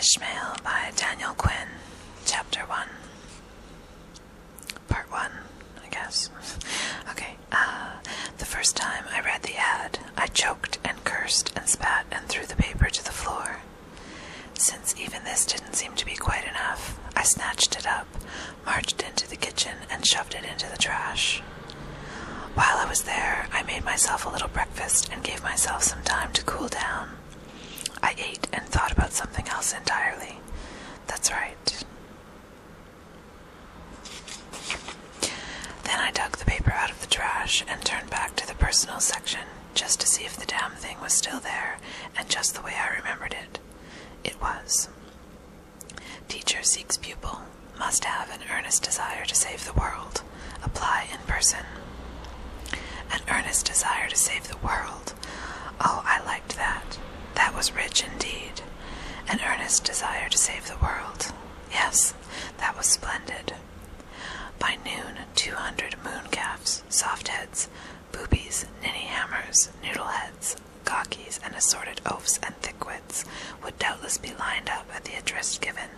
Ishmael by Daniel Quinn, Chapter 1. Part 1, I guess. Okay, the first time I read the ad, I choked and cursed and spat and threw the paper to the floor. Since even this didn't seem to be quite enough, I snatched it up, marched into the kitchen, and shoved it into the trash. While I was there, I made myself a little breakfast and gave myself some time to cool down. I ate and thought about something else entirely. That's right. Then I dug the paper out of the trash and turned back to the personal section just to see if the damn thing was still there and just the way I remembered it. It was. Teacher seeks pupil. Must have an earnest desire to save the world. Apply in person. An earnest desire to save the world. Oh, I liked that. That was rich indeed. An earnest desire to save the world. Yes, that was splendid. By noon, 200 mooncalves, soft heads, boobies, ninny hammers, noodle heads, gawkies, and assorted oafs and thickwits would doubtless be lined up at the address given,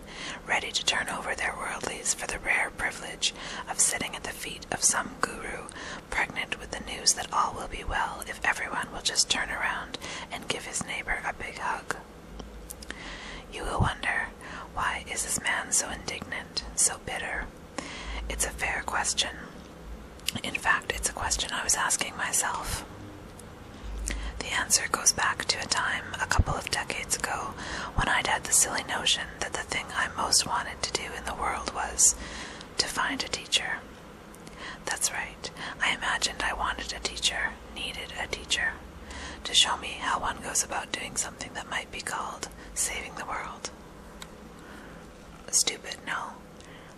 ready to turn over their worldlies for the rare privilege of sitting at the feet of some guru, pregnant with the news that all will be well if everyone will just turn around and give his neighbor a big hug. You will wonder, why is this man so indignant, so bitter? It's a fair question. In fact, it's a question I was asking myself. The answer goes back to a time a couple of decades ago when I'd had the silly notion that the thing I most wanted to do in the world was to find a teacher. That's right, I imagined I wanted a teacher, needed a teacher, to show me how one goes about doing something that might be called saving the world. Stupid, no.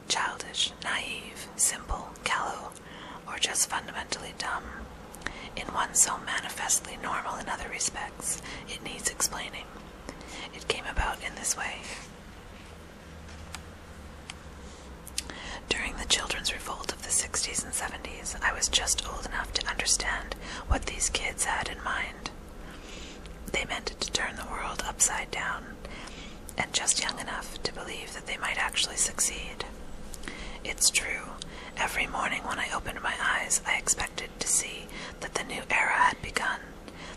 Childish, naive, simple, callow, or just fundamentally dumb. In one so manifestly normal in other respects, it needs explaining. It came about in this way. During the children's revolt of the 60s and 70s, I was just old enough to understand what these kids had in mind. They meant to turn the world upside down, and just young enough to believe that they might actually succeed. It's true. Every morning when I opened my eyes, I expected to see that the new era had begun,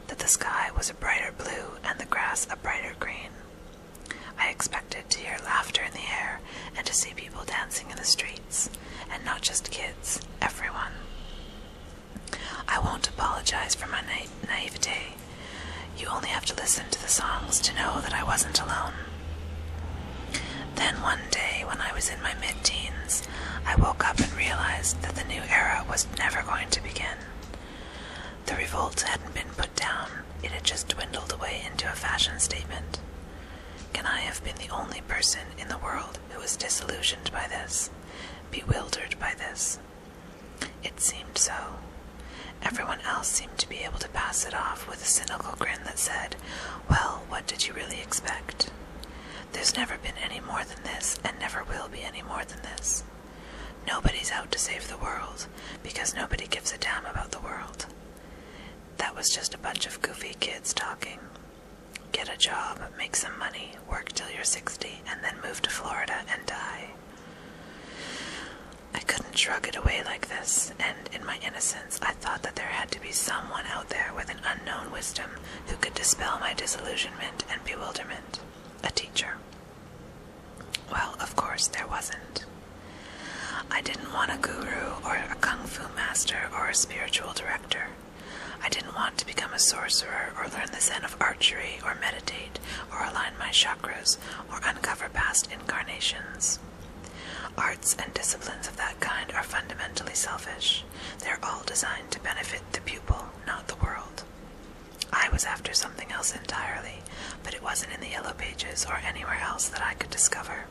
that the sky was a brighter blue and the grass a brighter green. I expected to hear laughter in the air and to see people dancing in the streets, and not just kids, everyone. I won't apologize for my naivete. You only have to listen to the songs to know that I wasn't alone. Then one day, when I was in my mid-teens, I woke up and realized that the new era was never going to begin. The revolt hadn't been put down, it had just dwindled away into a fashion statement. Can I have been the only person in the world who was disillusioned by this, bewildered by this? It seemed so. Everyone else seemed to be able to pass it off with a cynical grin that said, well, what did you really expect? There's never been any more than this, and never will be any more than this. Nobody's out to save the world, because nobody gives a damn about the world. That was just a bunch of goofy kids talking. Get a job, make some money, work till you're 60, and then move to Florida and die. I couldn't shrug it away like this, and in my innocence I thought that there had to be someone out there with an unknown wisdom who could dispel my disillusionment and bewilderment. A teacher. Well, of course there wasn't. I didn't want a guru or a kung fu master or a spiritual director. I didn't want to become a sorcerer or learn the zen of archery or meditate or align my chakras or uncover past incarnations. Arts and disciplines of that kind are fundamentally selfish. They're all designed to benefit the pupil, not the world. I was after something else entirely, but it wasn't in the Yellow Pages or anywhere else that I could discover.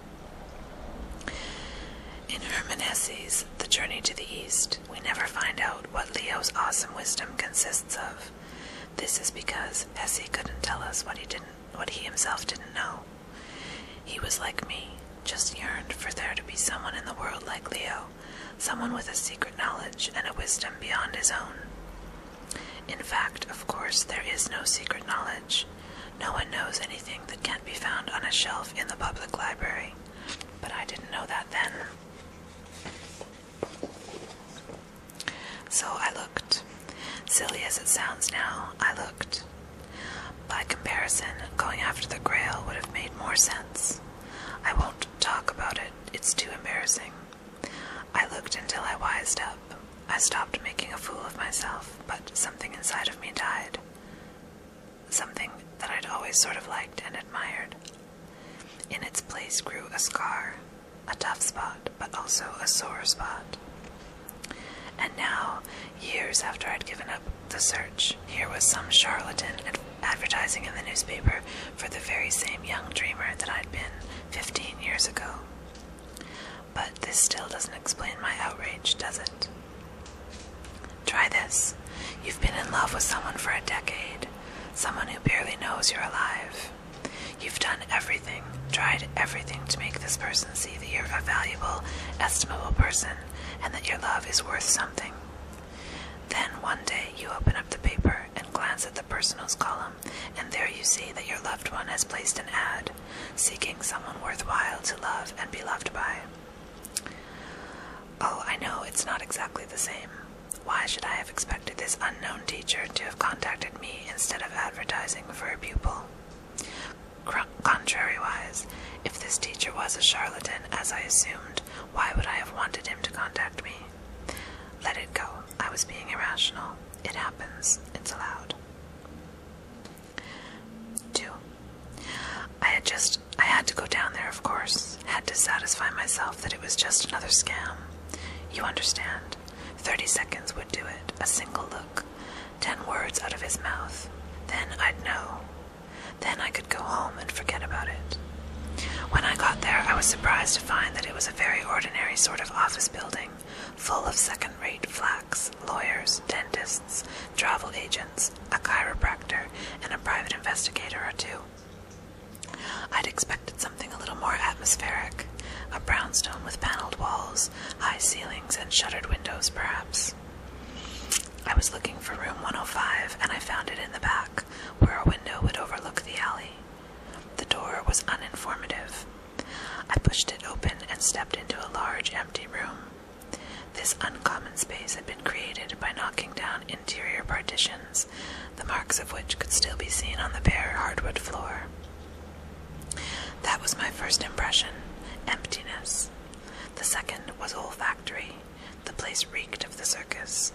In Hermann Hesse's The Journey to the East, we never find out what Leo's awesome wisdom consists of. This is because Hesse couldn't tell us what he himself didn't know. He was like me, just yearned for there to be someone in the world like Leo, someone with a secret knowledge and a wisdom beyond his own. In fact, of course, there is no secret knowledge. No one knows anything that can't be found on a shelf in the public library, but I didn't know that then. So I looked. Silly as it sounds now, I looked. By comparison, going after the Grail would have made more sense. I won't talk about it, it's too embarrassing. I looked until I wised up. I stopped making a fool of myself, but something inside of me died. Something that I'd always sort of liked and admired. In its place grew a scar, a tough spot, but also a sore spot. And now, years after I'd given up the search, here was some charlatan advertising in the newspaper for the very same young dreamer that I'd been 15 years ago. But this still doesn't explain my outrage, does it? Try this. You've been in love with someone for a decade, someone who barely knows you're alive. You've done everything, tried everything to make this person see that you're a valuable, estimable person, and that your love is worth something. Then one day you open up the paper and glance at the personals column, and there you see that your loved one has placed an ad, seeking someone worthwhile to love and be loved by. Oh, I know it's not exactly the same. Why should I have expected this unknown teacher to have contacted me instead of advertising for a pupil? Contrariwise, if this teacher was a charlatan, as I assumed, why would I have wanted him to contact me? Let it go. I was being irrational. It happens. It's allowed. 2. I had to go down there, of course. Had to satisfy myself that it was just another scam. You understand. 30 seconds would do it. A single look. 10 words out of his mouth. Then I'd know. Then I could go home and forget about it. When I got there, I was surprised to find that it was a very ordinary sort of office building, full of second-rate flacks, lawyers, dentists, travel agents, a chiropractor, and a private investigator or two. I'd expected something a little more atmospheric, a brownstone with paneled walls, high ceilings, and shuttered windows, perhaps. I was looking for room 105, and I found it in the back, where a window would overlook the alley. The door was uninformative. I pushed it open and stepped into a large, empty room. This uncommon space had been created by knocking down interior partitions, the marks of which could still be seen on the bare hardwood floor. That was my first impression, emptiness. The second was olfactory. The place reeked of the circus.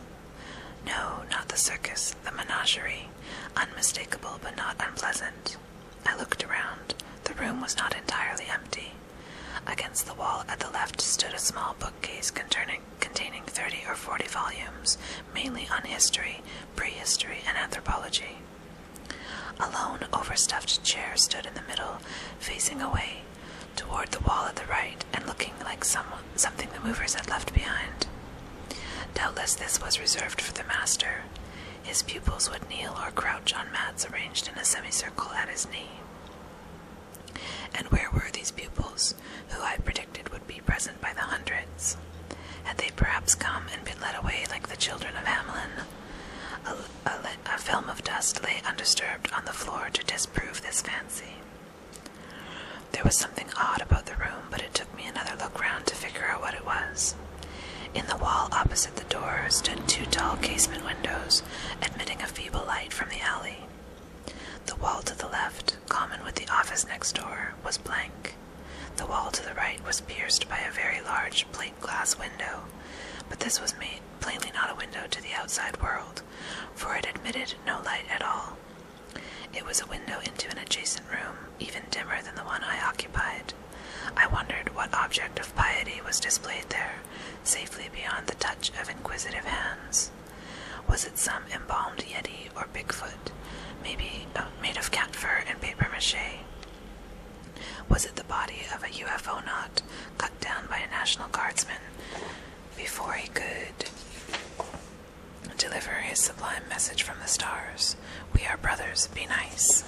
No, not the circus, the menagerie, unmistakable but not unpleasant. I looked around. The room was not entirely empty. Against the wall at the left stood a small bookcase containing 30 or 40 volumes, mainly on history, prehistory, and anthropology. A lone, overstuffed chair stood in the middle, facing away, toward the wall at the right, and looking like something the movers had left behind. Doubtless this was reserved for the master. His pupils would kneel or crouch on mats arranged in a semicircle at his knee. And where were these pupils, who I predicted would be present by the hundreds? Had they perhaps come and been led away like the children of Hamelin? A film of dust lay undisturbed on the floor to disprove this fancy. There was something odd about the room, but it took me another look round to figure out what it was. In the wall opposite the door stood 2 tall casement windows, admitting a feeble light from the alley. The wall to the left, common with the office next door, was blank. The wall to the right was pierced by a very large plate glass window, but this was plainly not a window to the outside world, for it admitted no light at all. It was a window into an adjacent room, even dimmer than the one I occupied. I wondered what object of piety was displayed there, safely beyond the touch of inquisitive hands. Was it some embalmed Yeti or Bigfoot, maybe made of cat fur and papier-mâché? Was it the body of a UFO naut cut down by a National Guardsman before he could deliver his sublime message from the stars? We are brothers, be nice.